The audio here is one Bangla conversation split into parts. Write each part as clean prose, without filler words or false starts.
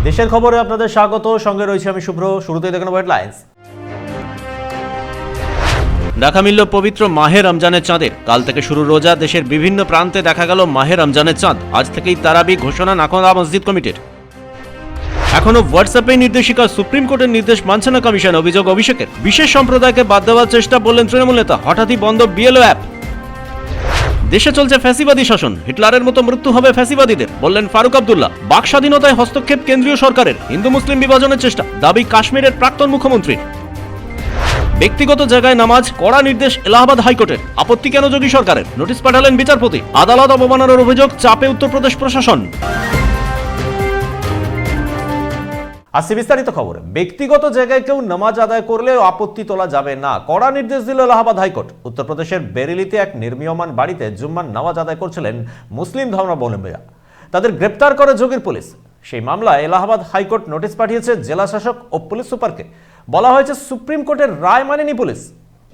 দেশের খবরে আপনাদের স্বাগত, সঙ্গে রয়েছে আমি শুভ্র। শুরুতেই দেখেন হেডলাইন্স। দেখা মিলল পবিত্র মাহে রমজানের চাঁদের। কাল থেকে শুরু রোজা। দেশের বিভিন্ন প্রান্তে দেখা গেল মাহে রমজানের চাঁদ। আজ থেকেই তারাবি ঘোষণা নাখোদা মসজিদ কমিটির। এখনো হোয়াটসঅ্যাপে নির্দেশিকা, সুপ্রিম কোর্টের নির্দেশ মানছে না কমিশন, অভিযোগ অভিষেকের। বিশেষ সম্প্রদায়কে বাদ দেওয়ার চেষ্টা বললেন তৃণমূল নেতা। হঠাৎই বন্ধ বিএলও অ্যাপ। দেশে চলছে ফ্যাসিবাদী শাসন, হিটলারের মতো মৃত্যু হবে ফ্যাসিবাদীদের, বললেন ফারুক আব্দুল্লাহ। বাক স্বাধীনতায় হস্তক্ষেপ কেন্দ্রীয় সরকারের, হিন্দু মুসলিম বিভাজনের চেষ্টা, দাবি কাশ্মীরের প্রাক্তন মুখ্যমন্ত্রীর। ব্যক্তিগত জায়গায় নামাজ, কড়া নির্দেশ এলাহাবাদ হাইকোর্টের, আপত্তি কেন যোগী সরকারের, নোটিশ পাঠালেন বিচারপতি। আদালত অবমাননার অভিযোগ, চাপে উত্তরপ্রদেশ প্রশাসন। আসছে বিস্তারিত খবর। ব্যক্তিগত জায়গায় কেউ নামাজ আদায় করলেও আপত্তি তোলা যাবে না, কড়া নির্দেশ দিল এলাহাবাদ হাইকোর্ট। উত্তরপ্রদেশের বেরেলিতে এক নির্মীয়মান বাড়িতে জুম্মার নামাজ আদায় করছিলেন মুসলিম ধর্মাবলম্বীরা। তাদের গ্রেপ্তার করে যোগীর পুলিশ। সেই মামলায় এলাহাবাদ হাইকোর্ট নোটিশ পাঠিয়েছে জেলা শাসক ও পুলিশ সুপারকে। বলা হয়েছে সুপ্রিম কোর্টের রায় মানেনি পুলিশ।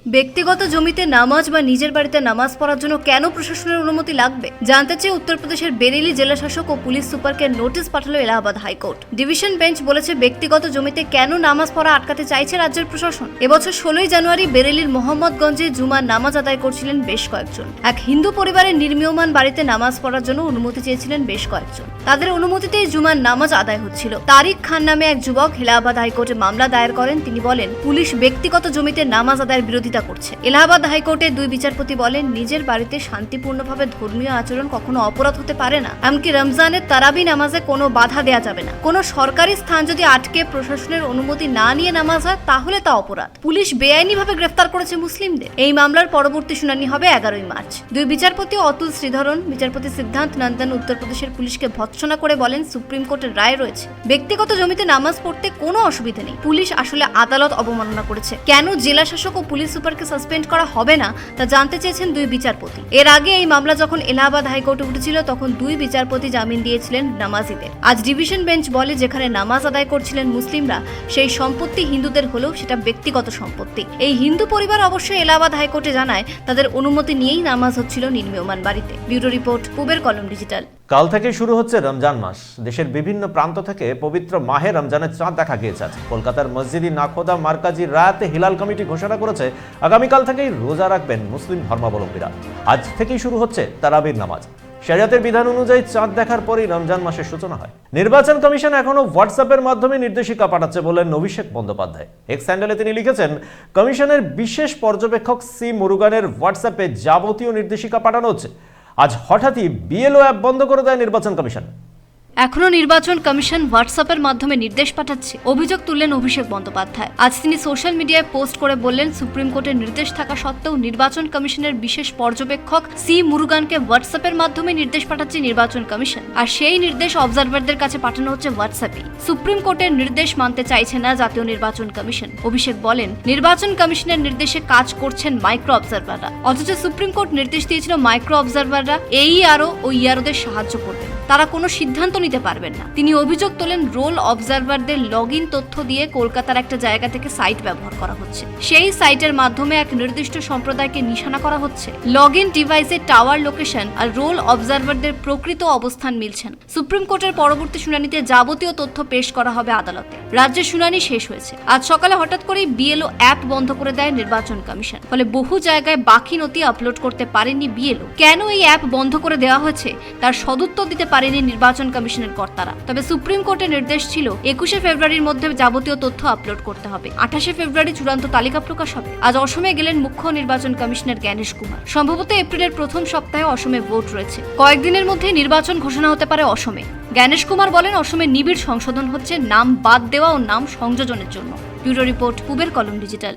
ব্যক্তিগত জমিতে নামাজ বা নিজের বাড়িতে নামাজ পড়ার জন্য কেন প্রশাসনের অনুমতি লাগবে জানতে চেয়ে উত্তরপ্রদেশের বেরেলি জেলা শাসক ও পুলিশ সুপারকে নোটিশ পাঠালো এলাহাবাদ হাইকোর্ট। ডিভিশন বেঞ্চ বলেছে, ব্যক্তিগত জমিতে কেন নামাজ পড়া আটকাতে চাইছে রাজ্যের প্রশাসন। এবছর 16ই জানুয়ারি বেরেলির মোহাম্মদগঞ্জে জুমার নামাজ আদায় করছিলেন বেশ কয়েকজন। এক হিন্দু পরিবারের নির্মীয়মান বাড়িতে নামাজ পড়ার জন্য অনুমতি চেয়েছিলেন বেশ কয়েকজন। তাদের অনুমতিতেই জুমার নামাজ আদায় হচ্ছিল। তারিক খান নামে এক যুবক এলাহাবাদ হাইকোর্টে মামলা দায়ের করেন। তিনি বলেন, পুলিশ ব্যক্তিগত জমিতে নামাজ আদায়ের বিরোধিতা করছে। এলাহাবাদ হাইকোর্টে দুই বিচারপতি বলেন, নিজের বাড়িতে শান্তিপূর্ণভাবে ধর্মীয় আচরণ কখনো অপরাধ হতে পারে না। এমনকি রমজানের তারাবি নামাজে কোনো বাধা দেয়া যাবে না। কোনো সরকারি স্থান যদি আটকে প্রশাসনের অনুমতি না নিয়ে নামাজ হয় তাহলে তা অপরাধ। পুলিশ বেআইনিভাবে গ্রেফতার করেছে মুসলিমদের। এই মামলার পরবর্তী শুনানি হবে 11ই মার্চ। দুই বিচারপতি অতুল শ্রীধরন, বিচারপতি সিদ্ধান্ত নন্দন উত্তরপ্রদেশের পুলিশকে ভৎসনা করে বলেন, সুপ্রিম কোর্টের রায় রয়েছে, ব্যক্তিগত জমিতে নামাজ পড়তে কোনো অসুবিধা নেই। পুলিশ আসলে আদালত অবমাননা করেছে। কেন জেলা শাসক ও পুলিশ সুপারকে সাসপেন্ড করা হবে না তা জানতে চেয়েছেন দুই বিচারপতি। এর আগে এই মামলা যখন এলাহাবাদ হাইকোর্টে উঠেছিল তখন দুই বিচারপতি জামিন দিয়েছিলেন নামাজিদের। আজ ডিভিশন বেঞ্চ বলে, যেখানে নামাজ আদায় করছিলেন মুসলিমরা, সেই সম্পত্তি হিন্দুদের হলেও সেটা ব্যক্তিগত সম্পত্তি। এই হিন্দু পরিবার অবশ্যই এলাহাবাদ হাইকোর্টে জানায় তাদের অনুমতি নিয়েই নামাজ হচ্ছিল নির্মীয়মান বাড়িতে। ব্যুরো রিপোর্ট, পুবের কলম ডিজিটাল। কাল থেকে শুরু হচ্ছে রমজান মাস। দেশের বিভিন্ন প্রান্ত থেকে পবিত্র মাহে রমজানের চাঁদ দেখা গিয়েছে। আজ কলকাতার মসজিদি নাখোদা মার্কাজি রায়াতে হিলাল কমিটি ঘোষণা করেছে, আগামীকাল থেকেই রোজা রাখবেন মুসলিম ধর্মাবলম্বীরা। আজ থেকেই শুরু হচ্ছে তারাবির নামাজ। শরিয়তের বিধান অনুযায়ী চাঁদ দেখার পরই রমজান মাসের সূচনা হয়। নির্বাচন কমিশন এখনো হোয়াটসঅ্যাপের মাধ্যমে নির্দেশিকা পাঠাচ্ছে বলেন অভিষেক বন্দ্যোপাধ্যায়। এক্স হ্যান্ডেলে তিনি লিখেছেন, কমিশনের বিশেষ পর্যবেক্ষক সি মুরুগানের হোয়াটসঅ্যাপে যাবতীয় নির্দেশিকা পাঠানো হচ্ছে। আজ হঠাৎই বিএলও অ্যাপ বন্ধ করে দেয় নির্বাচন কমিশন। এখনো নির্বাচন কমিশন হোয়াটসঅ্যাপের মাধ্যমে নির্দেশ পাঠাচ্ছে, অভিযোগ তুললেন অভিষেক বন্দ্যোপাধ্যায়। আজ তিনি সোশ্যাল মিডিয়ায় পোস্ট করে বললেন, সুপ্রিম কোর্টের নির্দেশ থাকা সত্ত্বেও নির্বাচন কমিশনের বিশেষ পর্যবেক্ষক সি মুরুগানকে হোয়াটসঅ্যাপের মাধ্যমে নির্দেশ পাঠাচ্ছে নির্বাচন কমিশন। আর সেই নির্দেশ অবজারভারদের কাছে পাঠানো হচ্ছে হোয়াটসঅ্যাপে। সুপ্রিম কোর্টের নির্দেশ মানতে চাইছে না জাতীয় নির্বাচন কমিশন। অভিষেক বলেন, নির্বাচন কমিশনের নির্দেশে কাজ করছেন মাইক্রো অবজারভাররা, অথচ সুপ্রিম কোর্ট নির্দেশ দিয়েছিল মাইক্রো অবজারভাররা AERO ও EROদের সাহায্য করবেন, তারা কোনো সিদ্ধান্ত নিতে পারবেন না। তিনি অভিযোগ তোলেন, রোল অবজারভারদের লগইন তথ্য দিয়ে কলকাতার একটা জায়গা থেকে সাইট ব্যবহার করা হচ্ছে। সেই সাইটের মাধ্যমে এক নির্দিষ্ট সম্প্রদায়কে নিশানা করা হচ্ছে। লগইন ডিভাইসে টাওয়ার লোকেশন আর রোল অবজারভারদের প্রকৃত অবস্থান মিলছে না। সুপ্রিম কোর্টের পরবর্তী শুনানিতে যাবতীয় তথ্য পেশ করা হবে আদালতে। রাজ্যের শুনানি শেষ হয়েছে। আজ সকালে হঠাৎ করেই বিএলও অ্যাপ বন্ধ করে দেয় নির্বাচন কমিশন। ফলে বহু জায়গায় বাকি নথি আপলোড করতে পারেননি বিএলও। কেন এই অ্যাপ বন্ধ করে দেওয়া হয়েছে তার সদুত্তর দিতে পারেনি নির্বাচন কমিশনের কর্তারা। তবে সুপ্রিম কোর্টের নির্দেশ ছিল 21শে ফেব্রুয়ারির মধ্যে যাবতীয় তথ্য আপলোড করতে হবে। 28শে ফেব্রুয়ারি চূড়ান্ত তালিকা প্রকাশ হবে। আজ অসমে গেলেন মুখ্য নির্বাচন কমিশনার জ্ঞানেশ কুমার। সম্ভবত এপ্রিলের প্রথম সপ্তাহে অসমে ভোট রয়েছে। কয়েকদিনের মধ্যে নির্বাচন ঘোষণা হতে পারে অসমে। জ্ঞানেশ কুমার বলেন, অসমে নিবিড় সংশোধন হচ্ছে নাম বাদ দেওয়া ও নাম সংযোজনের জন্য। ব্যুরো রিপোর্ট, পুবের কলম ডিজিটাল।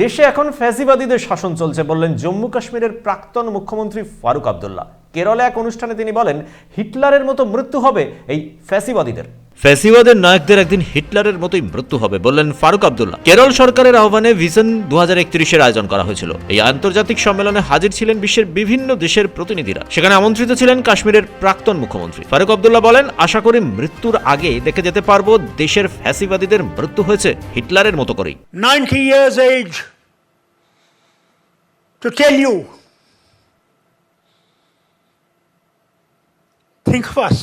দেশে এখন ফ্যাসিবাদীদের শাসন চলছে বললেন জম্মু কাশ্মীরের প্রাক্তন মুখ্যমন্ত্রী ফারুক আব্দুল্লাহ। কেরলে এক অনুষ্ঠানে তিনি বলেন, হিটলারের মতো মৃত্যু হবে এই ফ্যাসিবাদীদের। ফ্যাসিবাদের নায়কদের একদিন হিটলারের মতোই মৃত্যু হবে বললেন ফারুক আব্দুল্লাহ। কেরল সরকারের আহ্বানে ভিশন 2031-এর আয়োজন করা হয়েছিল। এই আন্তর্জাতিক সম্মেলনে হাজির ছিলেন বিশ্বের বিভিন্ন দেশের প্রতিনিধিরা। সেখানে আমন্ত্রিত ছিলেন কাশ্মীরের প্রাক্তন মুখ্যমন্ত্রী ফারুক আব্দুল্লাহ। বলেন, আশা করি মৃত্যুর আগে দেখে যেতে পারবো দেশের ফ্যাসিবাদীদের মৃত্যু হয়েছে হিটলারের মতো করেই। 90 years age to tell you, think of us.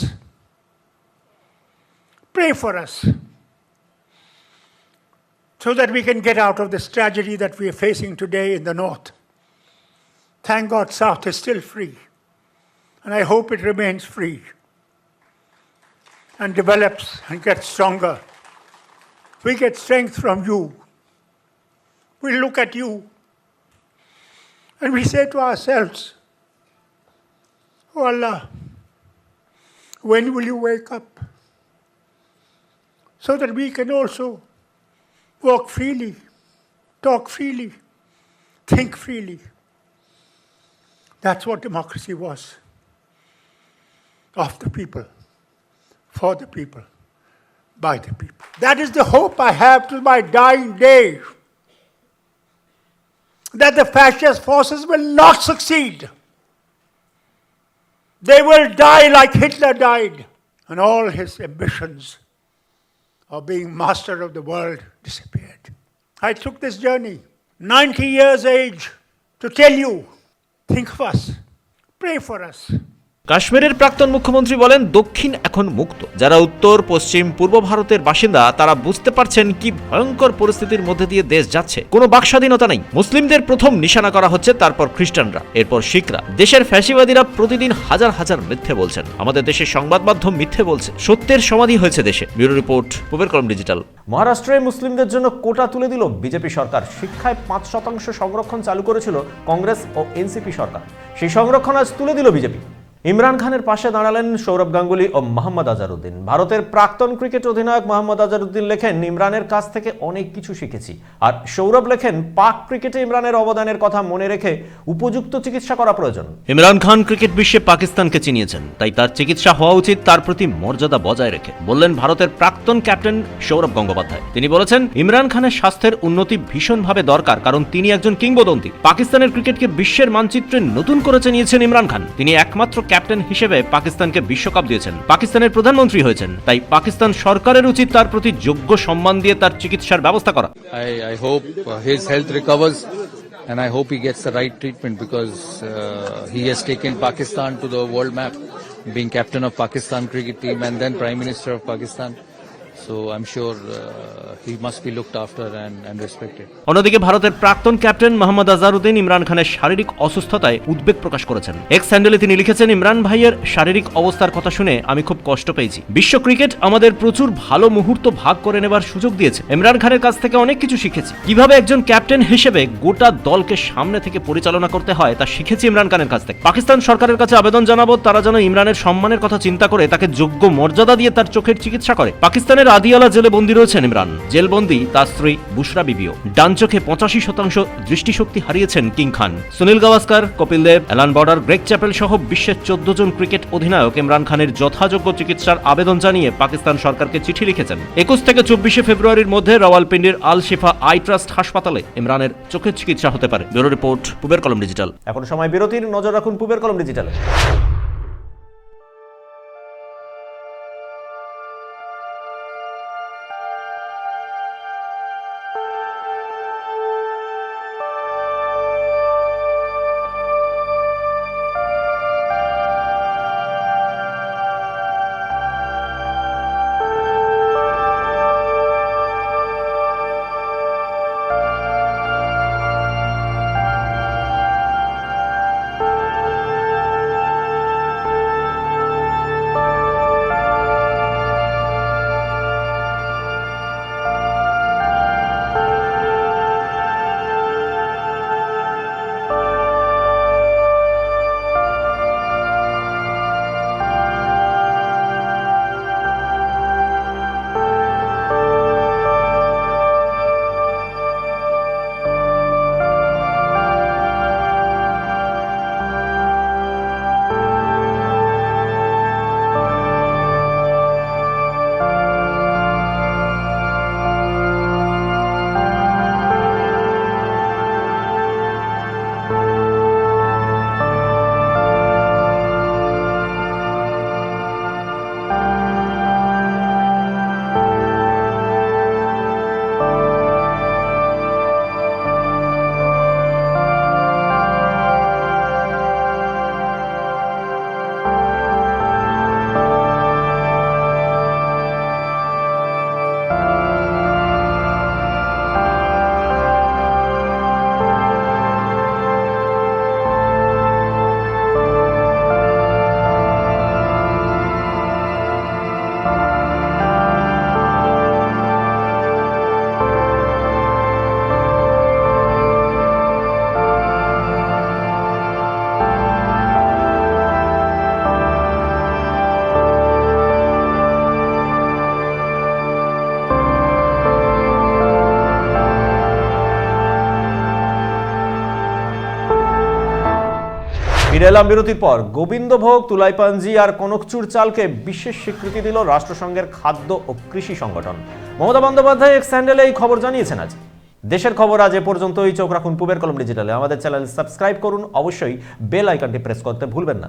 pray for us so that we can get out of this tragedy that we are facing today in the north. Thank God, South is still free, and I hope it remains free and develops and gets stronger. We get strength from you. We look at you and we say to ourselves, "Oh Allah, when will you wake up so that we can also walk freely, talk freely, think freely?" That's what democracy was. Of the people, for the people, by the people. That is the hope I have till my dying day, that the fascist forces will not succeed. They will die like Hitler died, and all his ambitions of being master of the world disappeared. I took this journey, 90 years age, to tell you, think of us, pray for us. কাশ্মীরের প্রাক্তন মুখ্যমন্ত্রী বলেন, দক্ষিণ এখন মুক্ত। যারা উত্তর, পশ্চিম, পূর্ব ভারতের বাসিন্দা তারা বুঝতে পারছেন কি ভয়ঙ্কর পরিস্থিতির মধ্যে দিয়ে দেশ যাচ্ছে। কোনো বাকস্বাধীনতা নেই। মুসলিমদের প্রথম নিশানা করা হচ্ছে, তারপর খ্রিস্টানরা, এরপর শিখরা। দেশের ফ্যাসিবাদীরা প্রতিদিন হাজার হাজার মিথ্যে বলছেন। আমাদের দেশের সংবাদ মাধ্যম মিথ্যে বলছে। সত্যের সমাধি হয়েছে দেশে। ব্যুরো রিপোর্ট, পূবের কলম ডিজিটাল। মহারাষ্ট্রে মুসলিমদের জন্য কোটা তুলে দিল বিজেপি সরকার। শিক্ষায় 5% সংরক্ষণ চালু করেছিল কংগ্রেস ও এনসিপি সরকার। সেই সংরক্ষণ আজ তুলে দিল বিজেপি। ইমরান খানের পাশে দাঁড়ালেন সৌরভ গাঙ্গুলি ও মোহাম্মদ আজহারউদ্দিন। ভারতের প্রাক্তন ক্রিকেট অধিনায়ক মোহাম্মদ আজহারউদ্দিন লেখেন, ইমরানের কাছ থেকে অনেক কিছু শিখেছি। আর সৌরভ লেখেন, পাক ক্রিকেটে ইমরানের অবদানের কথা মনে রেখে উপযুক্ত চিকিৎসা করা প্রয়োজন। ইমরান খান ক্রিকেট বিশ্বে পাকিস্তানকে চিনিয়েছেন, তাই তার চিকিৎসা হওয়া উচিত তার প্রতি মর্যাদা বজায় রেখে, বললেন ভারতের প্রাক্তন ক্যাপ্টেন সৌরভ গঙ্গোপাধ্যায়। তিনি বলেছেন, ইমরান খানের স্বাস্থ্যের উন্নতি ভীষণভাবে দরকার, কারণ তিনি একজন কিংবদন্তি। পাকিস্তানের ক্রিকেটকে বিশ্বের মানচিত্রে নতুন করে চিনিয়েছেন ইমরান খান। তিনি একমাত্র ক্যাপ্টেন হিসেবে পাকিস্তানকে বিশ্বকাপ দিয়েছেন, পাকিস্তানের প্রধানমন্ত্রী হয়েছেন। তাই পাকিস্তান সরকারের উচিত তার প্রতি যোগ্য সম্মান দিয়ে তার চিকিৎসার ব্যবস্থা করা। I hope his health recovers and I hope he gets the right treatment because he has taken Pakistan to the world map, being captain of Pakistan cricket team and then Prime Minister of Pakistan. So I'm sure he must be looked after and respected. অন্যদিকে ভারতের প্রাক্তন ক্যাপ্টেন মোহাম্মদ আজহারউদ্দিন ইমরান খানের শারীরিক অসুস্থতায় উদ্বেগ প্রকাশ করেছেন। এক্স হ্যান্ডেলে তিনি লিখেছেন, ইমরান ভাইয়ের শারীরিক অবস্থার কথা শুনে আমি খুব কষ্ট পেয়েছি। বিশ্ব ক্রিকেট আমাদের প্রচুর ভালো মুহূর্ত ভাগ করে নেবার সুযোগ দিয়েছে। ইমরান খানের কাছ থেকে অনেক কিছু শিখেছি। কিভাবে একজন ক্যাপ্টেন হিসেবে গোটা দলকে সামনে থেকে পরিচালনা করতে হয় তা শিখেছি ইমরান খানের কাছ থেকে। পাকিস্তান সরকারের কাছে আবেদন জানাবো, তারা যেন ইমরানের সম্মানের কথা চিন্তা করে তাকে যোগ্য মর্যাদা দিয়ে তার চোখের চিকিৎসা করে। পাকিস্তানের আদিয়ালা জেলে বন্দী রয়েছেন ইমরান। জেলবন্দি তার স্ত্রী বুশরা বিবিও। ডান চোখে 85% দৃষ্টিশক্তি হারিয়েছেন কিং খান। Sunil Gavaskar, Kapil Dev, Allan Border, Greg Chappell সহ বিশ্বের 14 জন ক্রিকেট অধিনায়ক ইমরান খানের যথাযোগ্য চিকিৎসার আবেদন জানিয়ে পাকিস্তান সরকারকে চিঠি লিখেছেন। 21 থেকে 24 ফেব্রুয়ারির মধ্যে রাওয়ালপিন্ডির আল শিফা আই ট্রাস্ট হাসপাতালে ইমরানের চোখের চিকিৎসা হতে পারে। ব্যুরো রিপোর্ট, পূবের কলম ডিজিটাল। এখন সময় বিরতির, নজর রাখুন পূবের কলম ডিজিটালে। ফিরে এলাম বিরতির পর। গোবিন্দভোগ, তুলাইপাঞ্জি আর কনকচুর চালকে বিশেষ স্বীকৃতি দিল রাষ্ট্রসংঘের খাদ্য ও কৃষি সংগঠন। মমতা বন্দ্যোপাধ্যায় এক্স হ্যান্ডেলে এই খবর জানিয়েছেন আজ। দেশের খবর আজ এ পর্যন্তই। চোখ রাখুন পূবের কলম ডিজিটালে। আমাদের চ্যানেল সাবস্ক্রাইব করুন, অবশ্যই বেল আইকনটি প্রেস করতে ভুলবেন না।